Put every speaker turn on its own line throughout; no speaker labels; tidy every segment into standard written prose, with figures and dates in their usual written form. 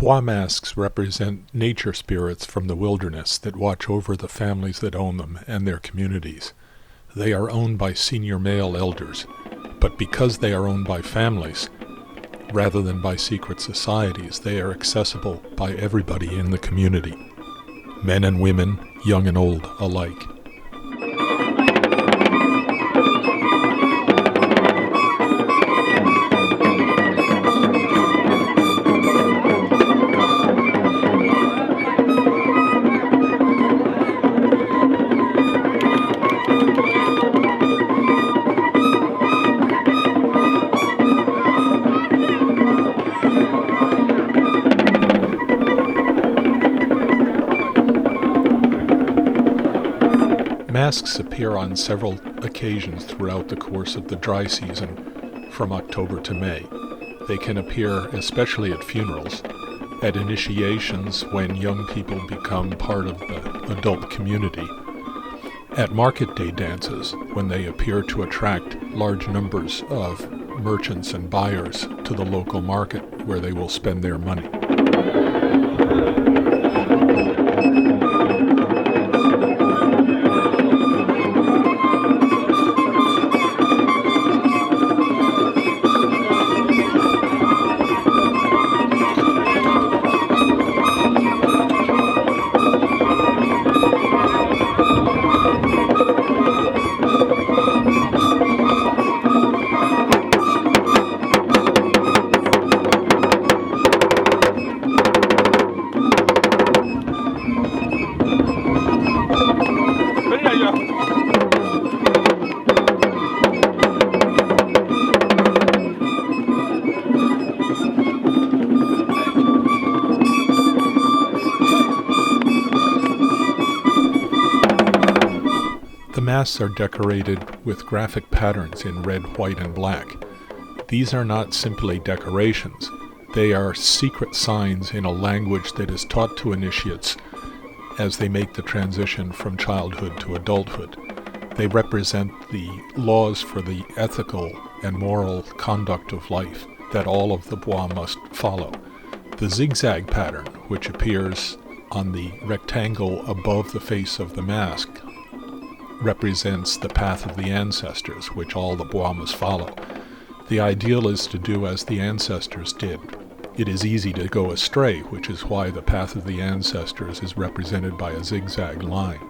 Bois masks represent nature spirits from the wilderness that watch over the families that own them and their communities. They are owned by senior male elders, but because they are owned by families, rather than by secret societies, they are accessible by everybody in the community, men and women, young and old alike. Masks appear on several occasions throughout the course of the dry season from October to May. They can appear especially at funerals, at initiations when young people become part of the adult community, at market day dances when they appear to attract large numbers of merchants and buyers to the local market where they will spend their money. The masks are decorated with graphic patterns in red, white, and black. These are not simply decorations. They are secret signs in a language that is taught to initiates as they make the transition from childhood to adulthood. They represent the laws for the ethical and moral conduct of life that all of the Bois must follow. The zigzag pattern, which appears on the rectangle above the face of the mask, represents the path of the ancestors, which all the Bois must follow. The ideal is to do as the ancestors did. It is easy to go astray, which is why the path of the ancestors is represented by a zigzag line.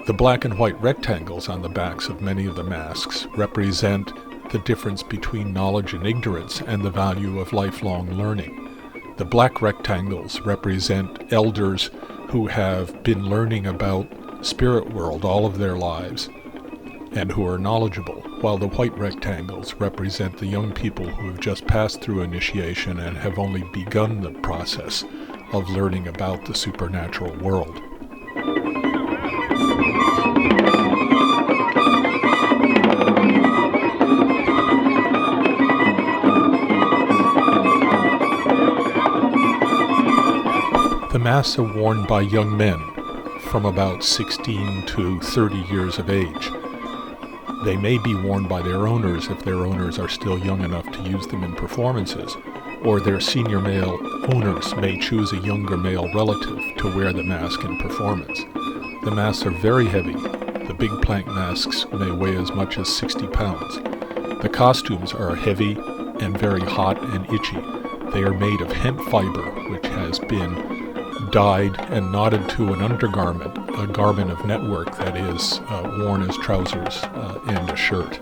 The black and white rectangles on the backs of many of the masks represent the difference between knowledge and ignorance and the value of lifelong learning. The black rectangles represent elders who have been learning about spirit world all of their lives and who are knowledgeable, while the white rectangles represent the young people who have just passed through initiation and have only begun the process of learning about the supernatural world. The masks are worn by young men from about 16 to 30 years of age. They may be worn by their owners if their owners are still young enough to use them in performances, or their senior male owners may choose a younger male relative to wear the mask in performance. The masks are very heavy. The big plank masks may weigh as much as 60 pounds. The costumes are heavy and very hot and itchy. They are made of hemp fiber, which has been dyed and knotted to an undergarment, a garment of network that is worn as trousers and a shirt.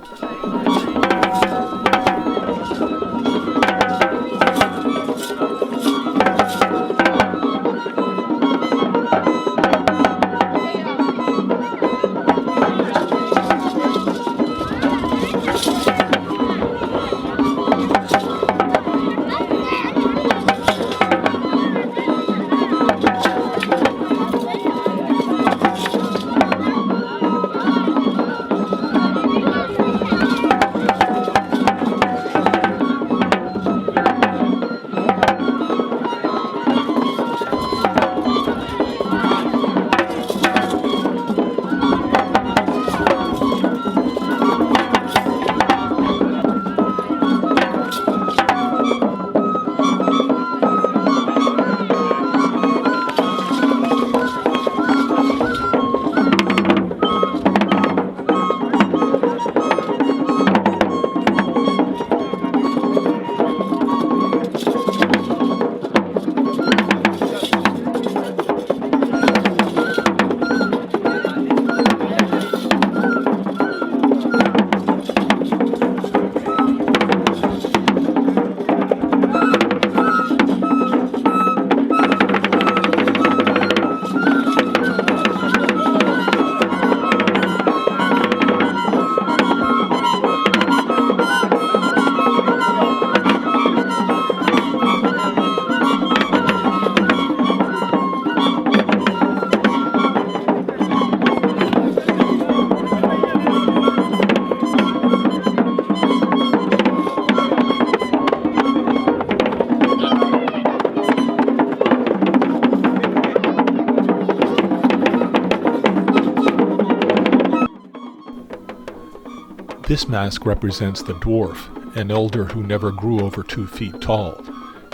This mask represents the dwarf, an elder who never grew over 2 feet tall,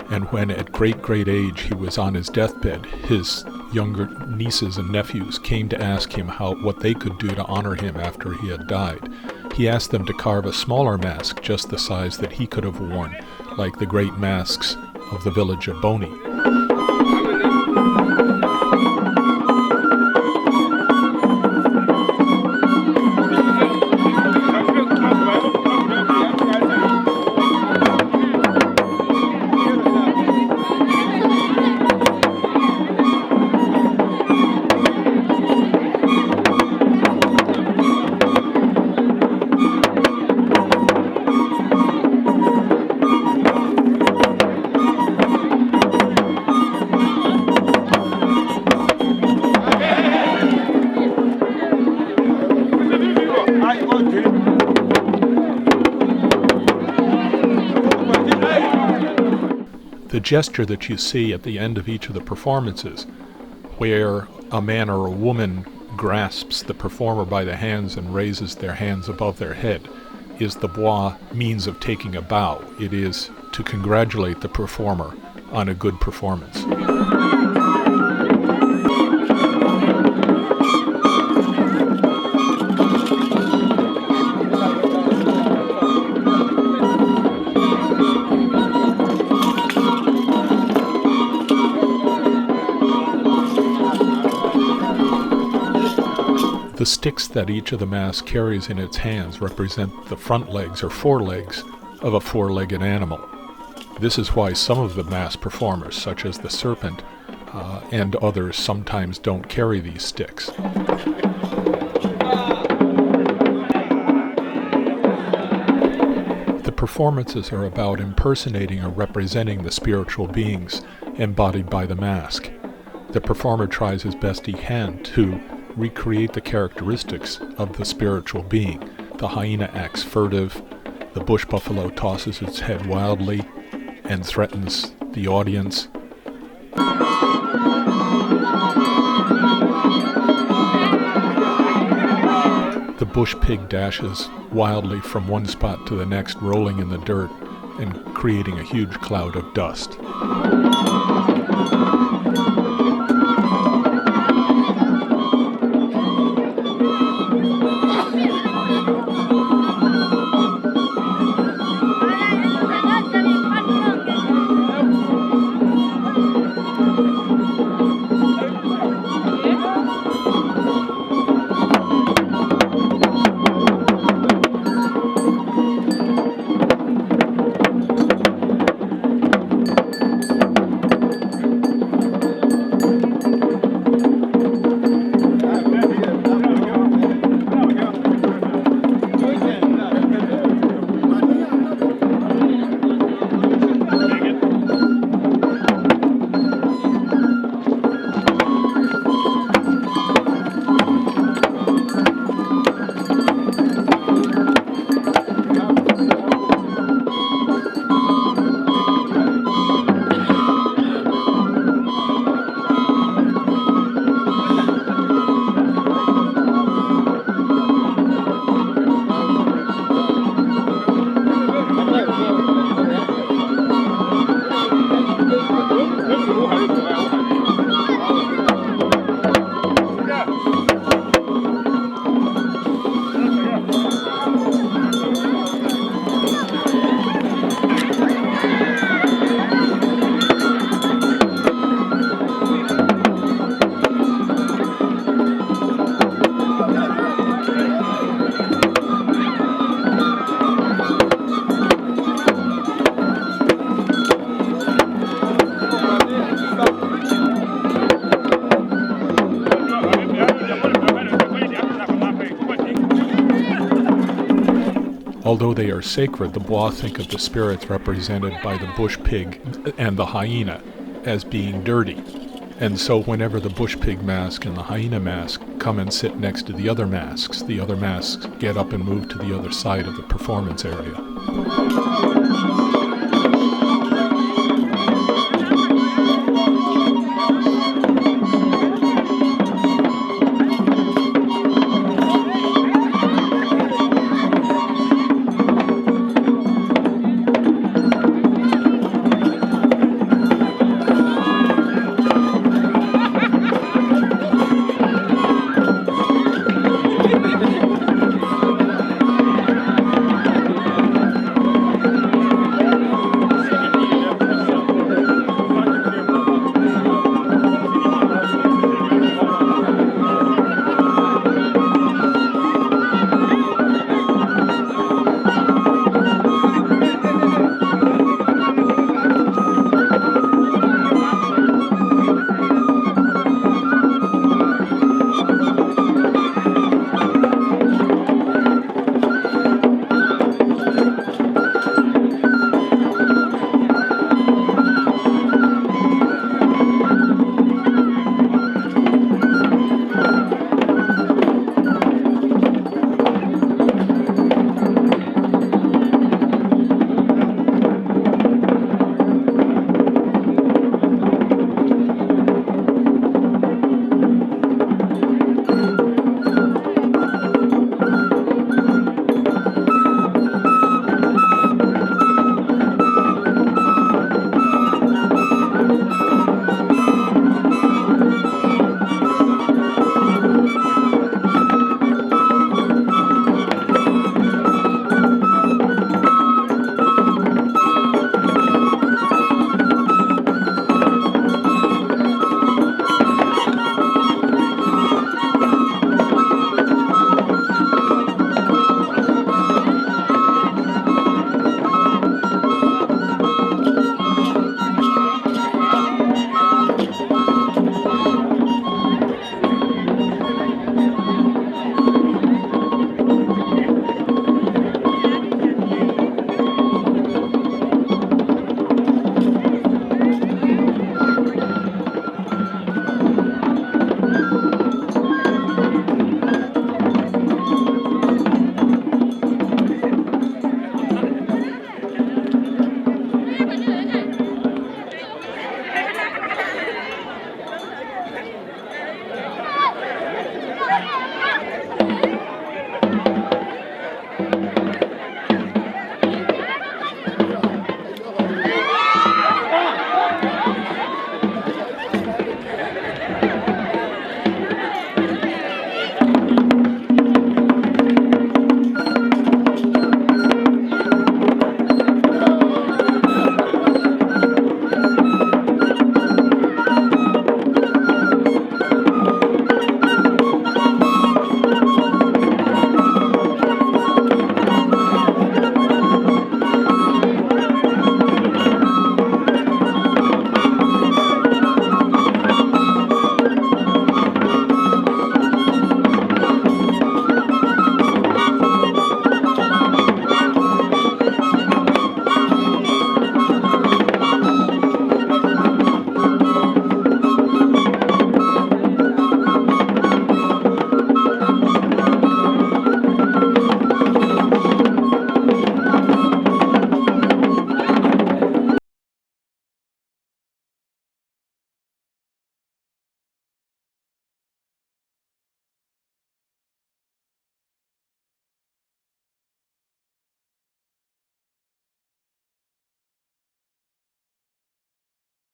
and when at great age he was on his deathbed, his younger nieces and nephews came to ask him what they could do to honor him after he had died. He asked them to carve a smaller mask just the size that he could have worn, like the great masks of the village of Boni. The gesture that you see at the end of each of the performances, where a man or a woman grasps the performer by the hands and raises their hands above their head, is the bois means of taking a bow. It is to congratulate the performer on a good performance. The sticks that each of the masks carries in its hands represent the front legs or forelegs of a four-legged animal. This is why some of the mask performers, such as the serpent and others, sometimes don't carry these sticks. The performances are about impersonating or representing the spiritual beings embodied by the mask. The performer tries as best he can to recreate the characteristics of the spiritual being. The hyena acts furtive, the bush buffalo tosses its head wildly and threatens the audience. The bush pig dashes wildly from one spot to the next, rolling in the dirt and creating a huge cloud of dust. Although they are sacred, the Bois think of the spirits represented by the bush pig and the hyena as being dirty. And so whenever the bush pig mask and the hyena mask come and sit next to the other masks get up and move to the other side of the performance area.